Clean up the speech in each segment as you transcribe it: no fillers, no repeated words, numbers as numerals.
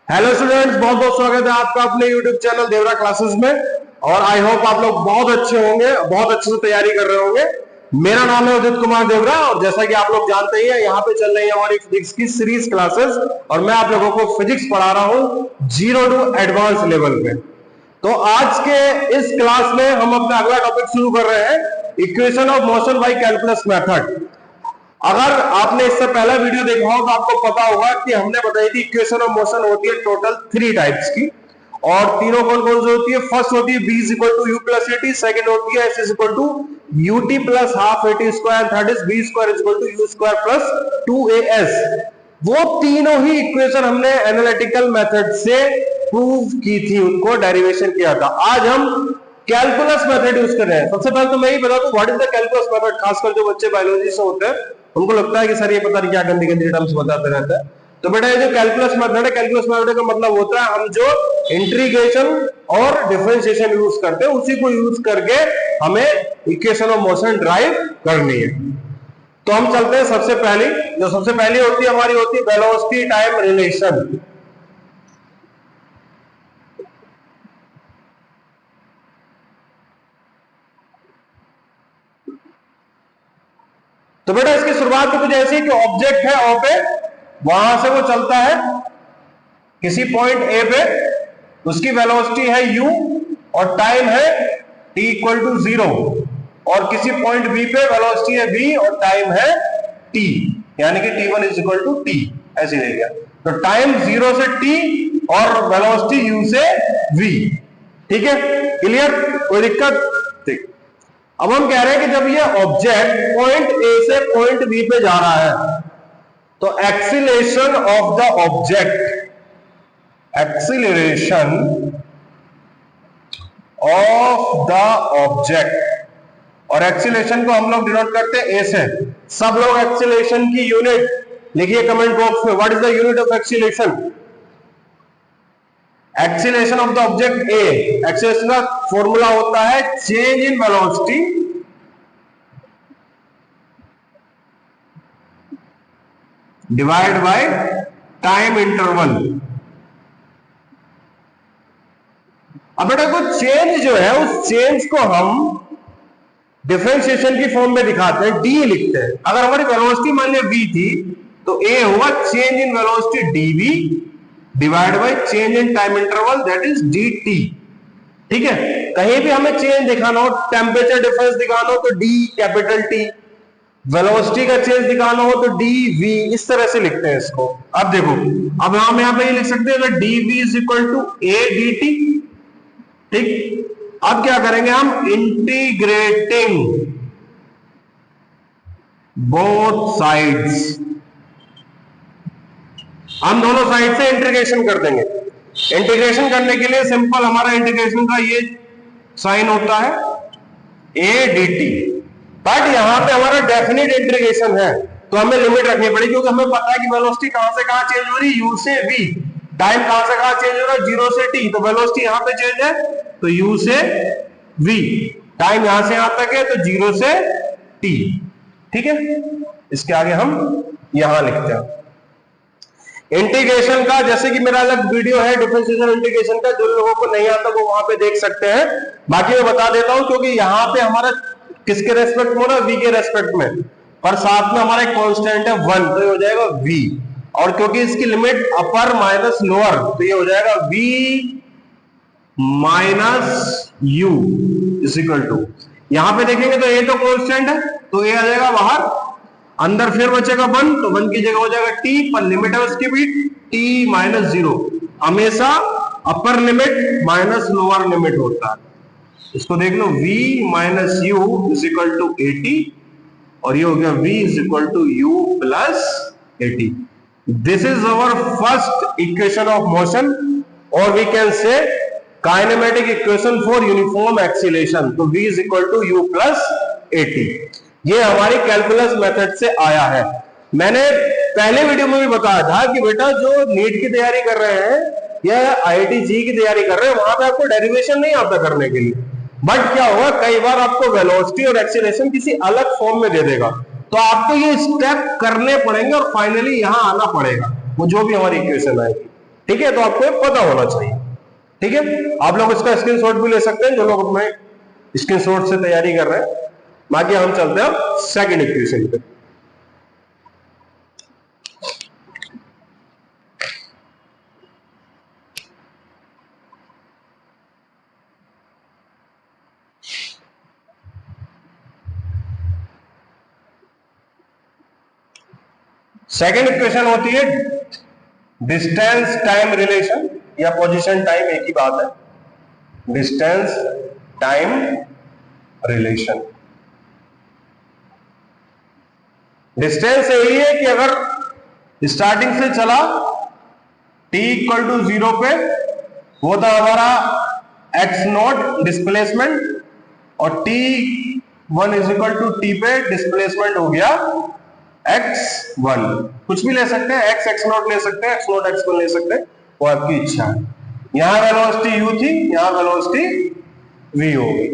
Hello students, बहुत बहुत स्वागत है आपका अपने यूट्यूब चैनल देवरा क्लासेस में। और आई होप आप लोग बहुत अच्छे होंगे, बहुत अच्छे से तैयारी कर रहे होंगे। मेरा नाम है उदित कुमार देवरा और जैसा कि आप लोग जानते ही हैं, यहाँ पे चल रही है हमारी फिजिक्स की सीरीज क्लासेस और मैं आप लोगों को फिजिक्स पढ़ा रहा हूँ 0 टू एडवांस लेवल पे। तो आज के इस क्लास में हम अपना अगला टॉपिक शुरू कर रहे हैं, equation of motion by calculus method. अगर आपने इससे पहला वीडियो देखा हो तो आपको पता होगा कि हमने बताई थी इक्वेशन ऑफ मोशन होती है टोटल 3 टाइप्स की, और तीनों कौन कौन सी होती है। फर्स्ट होती है b is equal to you plus a t, second होती है s is equal to U T plus half a t square, third is b square is equal to u square plus 2as। वो तीनों ही equation हमने analytical method से prove की थी, उनको डेरिवेशन किया था। आज हम कैलकुलस मेथड यूज कर रहे हैं। सबसे पहले तो मैं ही बता दूं what is the calculus method. खासकर जो बच्चे बायोलॉजी से होते हैं उनको लगता है कि सर ये पता नहीं क्या गंदी गंदी टर्म्स बताते रहते हैं। तो बेटा ये जो कैलकुलस मेथड है, कैलकुलस मेथड का मतलब होता है हम जो इंटीग्रेशन और डिफरेंशिएशन यूज करते हैं उसी को यूज करके हमें इक्वेशन ऑफ मोशन ड्राइव करनी है। तो हम चलते हैं सबसे पहली होती है हमारी होती है वेलोसिटी टाइम रिलेशन। तो बेटा इसकी शुरुआत तो कुछ ऐसी कि ऑब्जेक्ट है ओ पे, वहां से वो चलता है किसी पॉइंट ए पे, उसकी वेलोसिटी है u और टाइम है t इक्वल टू 0, और किसी पॉइंट b पे वेलोसिटी है v और टाइम है t, यानी कि t1 is equal to t। ऐसे ले गया तो टाइम 0 से t और वेलोसिटी u से v। ठीक है, क्लियर, कोई दिक्कत? ठीक। अब हम कह रहे हैं कि जब ये ऑब्जेक्ट पॉइंट ए से पॉइंट बी पे जा रहा है तो acceleration of the object, acceleration of the object, और एक्सीलरेशन को हम लोग डिनोट करते हैं ए से। सब लोग एक्सीलरेशन की यूनिट लिखिए कमेंट बॉक्स में, what is the unit of acceleration. Acceleration of the object A, acceleration का फॉर्मूला होता है change in velocity divide by time interval. अब बेटा कुछ चेंज जो है उस चेंज को हम डिफरेंशिएशन की फॉर्म में दिखाते हैं, डी लिखते हैं। अगर हमारी वेलोसिटी मान लिया v थी तो ए होगा change in velocity dv divide by change in time interval that is dt। ठीक है, कहीं भी हमें चेंज दिखाना हो, टेम्परेचर डिफरेंस दिखाना हो तो d कैपिटल T, वेलोसिटी का चेंज दिखाना हो तो dv, इस तरह से लिखते हैं इसको। अब देखो, अब हम यहां पे ये लिख सकते हैं dv is equal to a dt। ठीक, अब क्या करेंगे हम, इंटीग्रेटिंग बोथ साइड्स, हम दोनों साइड से इंटीग्रेशन कर देंगे। इंटीग्रेशन करने के लिए सिंपल हमारा इंटीग्रेशन का ये साइन होता है a dt, बट यहां पे हमारा डेफिनेट इंटीग्रेशन है तो हमें लिमिट रखनी पड़ेगी, क्योंकि हमें पता है कि वेलोसिटी कहां से कहां चेंज हो रही है, u से v। टाइम कहां से कहां चेंज हो रहा है, 0 से t, तो वेलोसिटी यहां पे चेंज है तो u से v। टाइम यहां से यहां तक है तो 0 से t। ठीक है, इसके आगे हम यहां लिखते हैं इंटीग्रेशन का। जैसे कि मेरा अलग वीडियो है डिफरेंशिएशन इंटीग्रेशन का, जो लोगों को नहीं आता वो वहां पे देख सकते हैं। बाकी मैं बता देता हूं, क्योंकि यहां पे हमारा किसके रेस्पेक्ट में हो रहा है, v के रेस्पेक्ट में, पर साथ में हमारा एक कांस्टेंट है 1, तो ये हो जाएगा v। और क्योंकि इसकी लिमिट अपर माइनस लोअर, तो ये हो जाएगा v minus u is equal to, यहां पे देखेंगे तो a तो कांस्टेंट है तो a आ जाएगा बाहर, अंदर फिर बचेगा 1, तो 1 की जगह हो जाएगा t, पर लिमिट है उसकी भी t माइनस 0। हमेशा upper limit minus lower limit होता है। इसको देख लो, v minus u is equal to 80, और ये हो गया v is equal to you plus 80। This is our first equation of motion, और we can say kinematic equation for uniform acceleration. तो v is equal to you plus 80, ये हमारी calculus method से आया है। मैंने पहले वीडियो में भी बताया था कि बेटा जो नीट की तैयारी कर रहे हैं या IIT जी की तैयारी कर रहे हैं, वहां पे आपको डेरिवेशन नहीं आता करने के लिए, बट क्या होगा, कई बार आपको वेलोसिटी और एक्सीलरेशन किसी अलग फॉर्म में दे देगा, तो आपको ये स्टेप करने पड़ेंगे और फाइनली यहां आना पड़ेगा, वो जो भी हमारी इक्वेशन आएगी। ठीक है, तो आपको ये पता होना चाहिए। ठीक है, आप लोग इसका स्क्रीनशॉट भी ले सकते हैं जो लोग अपने स्क्रीनशॉट से तैयारी कर रहे हैं। बाकी हम चलते हैं अब सेकंड इक्वेशन पे। सेकंड इक्वेशन होती है डिस्टेंस टाइम रिलेशन, या पोजीशन टाइम एक ही बात है। डिस्टेंस टाइम रिलेशन, डिस्टेंस यही है कि अगर स्टार्टिंग से चला t इक्वल टू 0 पे, वो था हमारा x नॉट डिस्प्लेसमेंट, और t1 is equal to t पे डिस्प्लेसमेंट हो गया x1। कुछ भी ले सकते हैं, x नॉट ले सकते हैं, x नॉट x1 ले सकते हैं, वो आपकी इच्छा है। यहां वेलोसिटी u थी, यहां वेलोसिटी v होगी।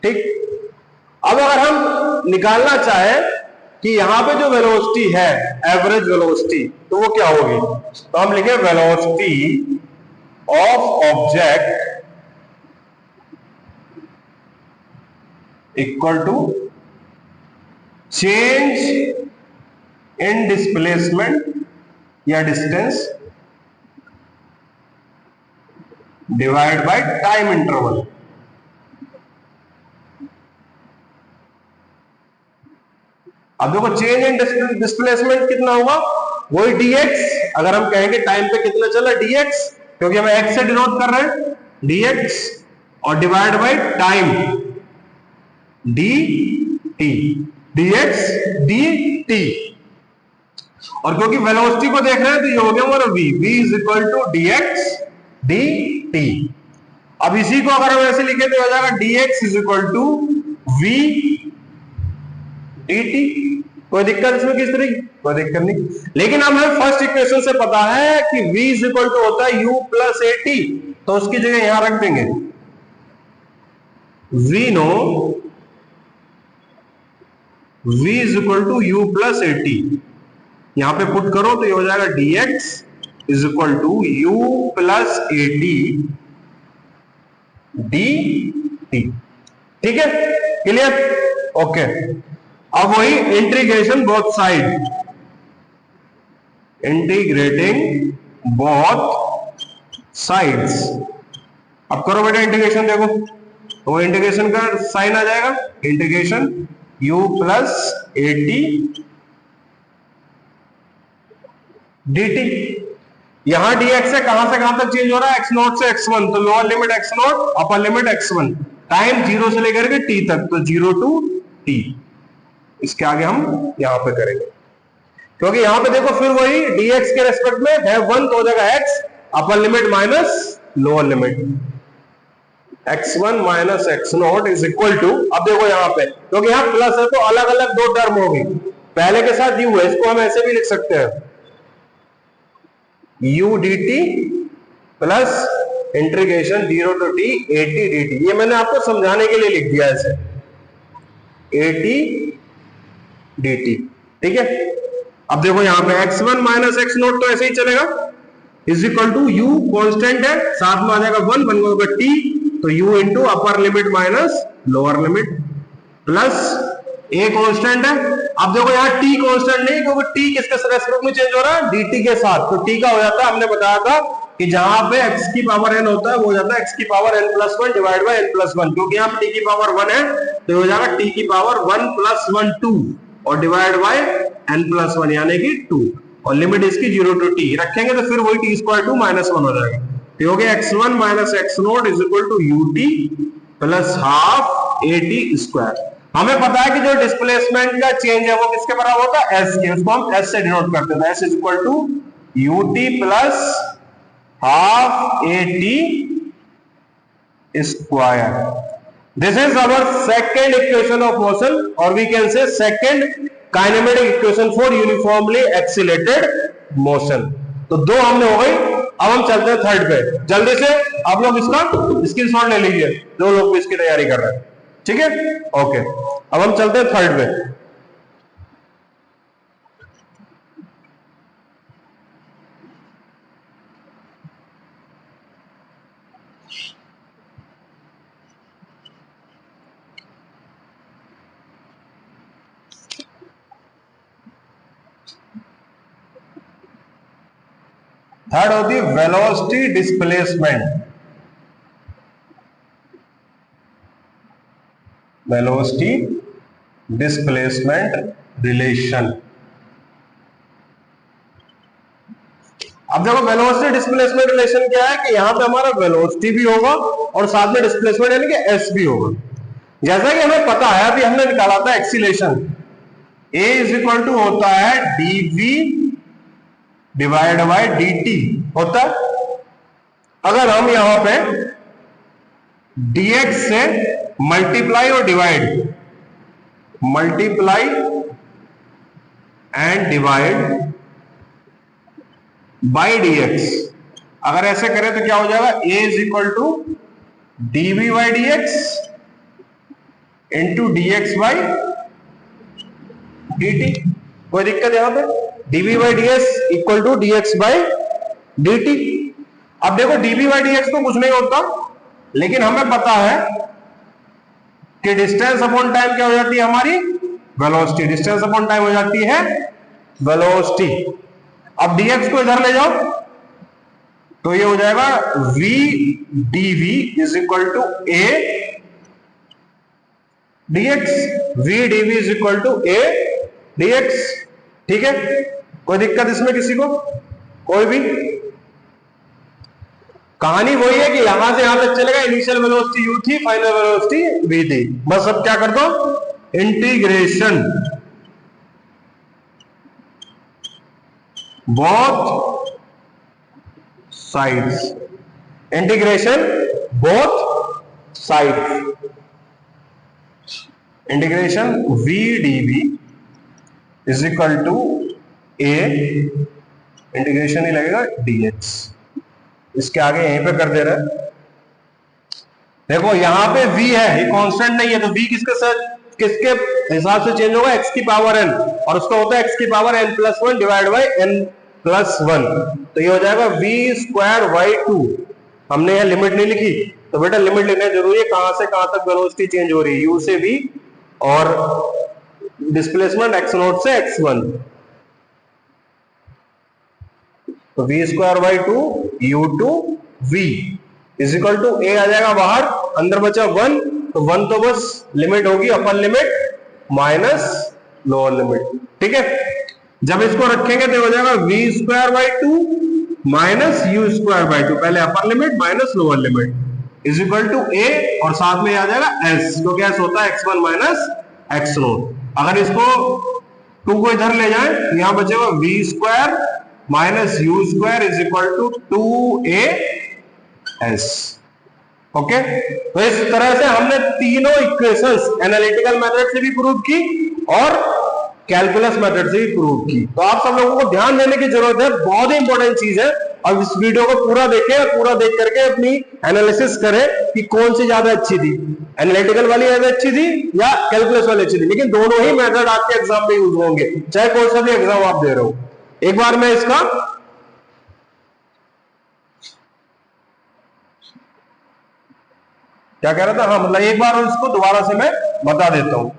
ठीक, अब अगर हम निकालना चाहें कि यहां पे जो वेलोसिटी है एवरेज वेलोसिटी, तो वो क्या होगी, तो हम लिखे velocity of object equal to change in displacement या distance divide by time interval. अब देखो चेंज इन डिस्प्लेसमेंट कितना होगा, वही dx। अगर हम कहेंगे टाइम पे कितना चला dx, क्योंकि हम x से डिनोट कर रहे हैं dx, और divide by time dt, dx dt। और क्योंकि वेलोसिटी को देख रहे हैं तो ये हो गया हमारा v is equal to dx dt। अब इसी को अगर हम ऐसे लिखे तो हो जाएगा dx is equal to v dt। कोई दिक्कत इसमें किस तरह की, कोई दिक्कत नहीं। लेकिन हमें फर्स्ट इक्वेशन से पता है कि v इज इक्वल टू होता है u प्लस at, तो उसकी जगह यहां रख देंगे v know v is equal to u plus at। यहां पे पुट करो तो ये हो जाएगा dx is equal to u plus at dt। ठीक है, क्लियर, ओके। अब वही integration both side, integrating both sides. अब करो बेटा इंटीग्रेशन, देखो तो वो इंटीग्रेशन का साइन आ जाएगा, integration u plus at dt। यहां dx है, कहां से कहां तक चेंज हो रहा है, x नॉट से x1, तो lower limit x not upper limit x1, time 0 से लेकर के t तक, तो 0 टू t। इसके आगे हम यहां पे करेंगे, क्योंकि यहां पे देखो फिर वही dx के रेस्पेक्ट में है 1, तो हो जाएगा x upper limit minus lower limit, x1 minus x not is equal to. अब देखो यहां पे क्योंकि यहां प्लस है तो अलग अलग दो टर्म होगी, पहले के साथ u है, इसको हम ऐसे भी लिख सकते हैं u dt plus integration 0 to t at dt। ये मैंने आपको समझाने के लिए लिख दिया ऐसे, at dt। ठीक है, अब देखो यहां पे x1 माइनस x नॉट तो ऐसे ही चलेगा, is equal to u constant है, साथ में आ जाएगा 1 होगा t, तो u into upper limit minus lower limit, plus a constant है। अब देखो यहाँ t कांस्टेंट नहीं, क्योंकि t किसके रेस्पेक्ट में चेंज हो रहा है, dt के साथ, तो t का हो जाता है, हमने बताया था कि जहां पे x की पावर n होता है वो हो जाता है x की power n plus 1 divide by n plus 1, क्योंकि यहाँ t की पावर 1 है तो हो जाएगा t की पावर 1 प्लस 1 2 और डिवाइड बाय n प्लस 1 यानी कि 2, और लिमिट इसकी 0 टू t रखेंगे तो फिर वही t स्क्वायर टू माइनस 1 हो जाएगा, तो हो गया x1 minus x not is equal to ut plus half at square. हमें पता है कि जो डिस्प्लेसमेंट का चेंज है वो किसके बराबर होता है, s के, उसको हम s से डिनोट करते हैं, s is equal to ut plus half at square. This is our second equation of motion, और we can say second kinematic equation for uniformly accelerated motion. तो दो हमने हो गई, अब हम चलते हैं थर्ड पे। जल्दी से आप लोग इसका स्क्रीनशॉट ले लीजिए जो लोग भी इसकी तैयारी कर रहे हैं, ठीक है, ओके। अब हम चलते हैं थर्ड पे। थर्ड होती है velocity displacement, velocity displacement relation. अब देखो वेलोसिटी डिस्प्लेसमेंट रिलेशन क्या है कि यहां पे हमारा वेलोसिटी भी होगा और साथ में डिस्प्लेसमेंट यानी कि एस भी होगा। जैसा कि हमें पता है, अभी हमने निकाला था acceleration, a is equal to होता है डीवी डिवाइड बाय dt होता है। अगर हम यहां पे dx से मल्टीप्लाई और divide, multiply and divide by dx, अगर ऐसे करें तो क्या हो जाएगा, a is equal to dv by dx into dx by dt। कोई दिक्कत यहां पे, dv by dx equal to dx by dt। अब देखो dv बाई dx तो कुछ नहीं होता, लेकिन हमें पता है कि डिस्टेंस अपॉन टाइम क्या हो जाती है हमारी, वेलोसिटी। डिस्टेंस अपॉन टाइम हो जाती है वेलोसिटी। अब dx को इधर ले जाओ तो ये हो जाएगा v dv is equal to a dx, v dv is equal to a dx। ठीक है, कोई दिक्कत इसमें किसी को, कोई भी? कहानी वही है कि यहां से यहां तक चलेगा, इनिशियल वेलोसिटी u थी, फाइनल वेलोसिटी v थी। बस अब क्या कर दो, integration both sides, integration both sides, integration v dv is equal to a, integration ही लगेगा dx। इसके आगे यहीं पे कर दे रहे हैं। देखो यहां पे v है, ये कांस्टेंट नहीं है, तो v किसके साथ, किसके हिसाब से चेंज होगा, x की पावर n, और उसका होता है x की power n plus 1 divide by n plus 1। तो ये हो जाएगा v स्क्वायर बाई 2। हमने यहां लिमिट नहीं लिखी, तो बेटा लिमिट लिखना जरूरी है, कहां से कहां तक वेलोसिटी चेंज हो रही है, u से v और डिस्प्लेसमेंट x0 से x1। तो v square by 2 u2 v is equal to a आ जाएगा बाहर, अंदर बचा 1, तो 1 तो बस लिमिट होगी upper limit minus lower limit. ठीक है, जब इसको रखेंगे तो हो जाएगा v square by 2 minus u square by 2, पहले upper limit minus lower limit is equal to a, और साथ में आ जाएगा s, तो क्या होता है x1 माइनस x0। अगर इसको 2 को इधर ले जाएं तो यहां बचेगा v square minus U square is equal to 2as। Okay, तो इस तरह से हमने तीनों इक्वेशंस एनालिटिकल मेथड से भी प्रूव की और कैलकुलस मेथड से भी प्रूव की। तो आप सब लोगों को ध्यान देने की जरूरत है, बहुत ही इंपॉर्टेंट चीज है। और इस वीडियो को पूरा देखें, पूरा देख करके अपनी एनालिसिस करें कि कौन सी ज्यादा अच्छी थी, एनालिटिकल वाली ज्यादा अच्छी थी या कैलकुलस वाली अच्छी थी। लेकिन दोनों ही मेथड आपके एग्जाम में यूज होंगे, चाहे कौन सा भी एग्जाम आप दे रहे हो। एक बार मैं इसका क्या कह रहा था, हाँ मतलब एक बार इसको दोबारा से मैं बता देता हूं,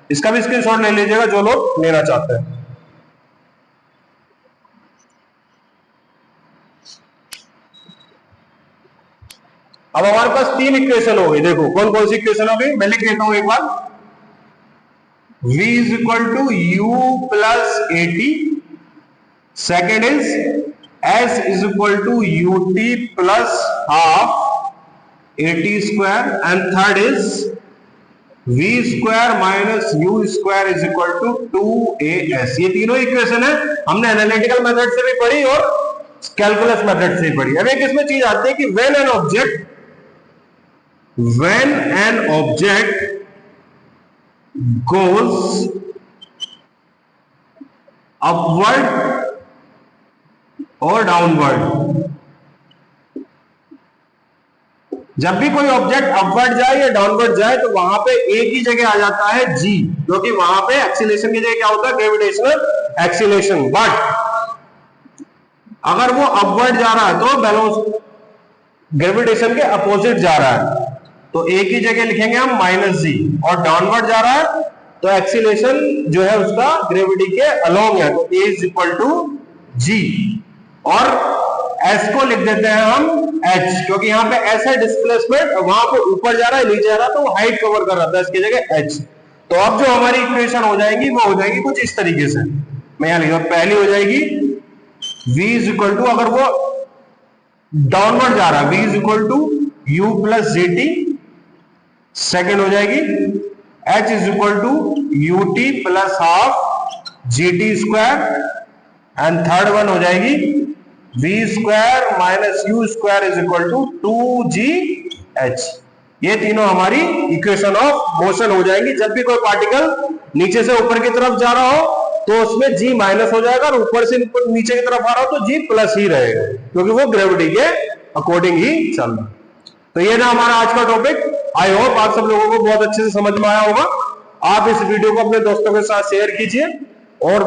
इसका भी स्क्रीनशॉट ले लीजिएगा जो लोग लेना चाहते हैं। अब हमारे पास 3 इक्वेशन हो गई, देखो कौन कौन सी इक्वेशन हो गई, मैं लिख देता हूं एक बार। v is equal to you plus AT, second is s is equal to ut plus half AT square, and third is v square minus u square is equal to 2as। ये तीनों इक्वेशन है, हमने analytical method से भी पढ़ी और calculus method से भी पढ़ी। अब एक इसमें चीज आती है कि when an object goes upward और डाउनवर्ड, जब भी कोई ऑब्जेक्ट अपवर्ड जाए या डाउनवर्ड जाए तो वहां पे एक ही जगह आ जाता है g, क्योंकि वहां पे एक्सीलरेशन की जगह क्या होता है, ग्रेविटेशनल एक्सीलरेशन। बट अगर वो अपवर्ड जा रहा है तो बैलेंस ग्रेविटेशन के अपोजिट जा रहा है, तो एक ही जगह लिखेंगे हम माइनस जी, और डाउनवर्ड जा रहा है तो एक्सीलरेशन जो है उसका ग्रेविटी के अलोंग है, तो ए इज इक्वल टू जी। और एस को लिख देते हैं हम एच, क्योंकि यहाँ पे एस है डिस्प्लेसमेंट, वहां पे ऊपर जा रहा है नीचे जा रहा है तो वो हाइट कवर कर रहा था, इसकी जगह एच। तो अब जो हमारी इक्वेशन हो जाएगी वो हो जाएगी कुछ इस तरीके से, मैं यहां लिखूंगा। पहली हो जाएगी v इज इक्वल टू, अगर वो डाउनवर्ड जा रहा है, v is equal to u plus G T. Second हो जाएगी h is equal to U T plus half G T square. And third one हो जाएगी v square minus U square is equal to 2gh। ये तीनों हमारी equation of motion हो जाएंगी। जब भी कोई पार्टिकल नीचे से ऊपर की तरफ जा रहा हो तो उसमें g माइनस हो जाएगा, और ऊपर से नीचे की तरफ आ रहा हो तो g प्लस ही रहेगा, क्योंकि वो ग्रेविटी के अकॉर्डिंग ही चल रहा है। तो ये ना हमारा आज का टॉपिक। आई होप आप सब लोगों को बहुत अच्छे से समझ में आया होगा। आप इस वीडियो को अपने दोस्तों के साथ शेयर कीजिए और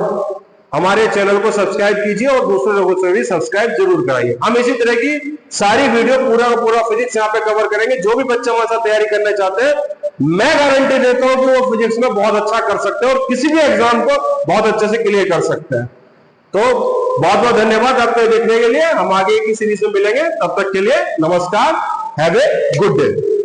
हमारे चैनल को सब्सक्राइब कीजिए और दूसरे लोगों से भी सब्सक्राइब जरूर कराइए। हम इसी तरह की सारी वीडियो पूरा का पूरा फिजिक्स यहाँ पे कवर करेंगे। जो भी बच्चे हमारे साथ तैयारी करना चाहते हैं, मैं गारंटी देता हूं कि वो फिजिक्स में बहुत अच्छा कर सकते हैं और किसी भी एग्जाम को बहुत अच्छे से क्लियर कर सकते हैं। तो बहुत बहुत धन्यवाद आपको देखने के लिए। हम आगे की सीरीज में मिलेंगे, तब तक के लिए नमस्कार, हैव ए गुड डे।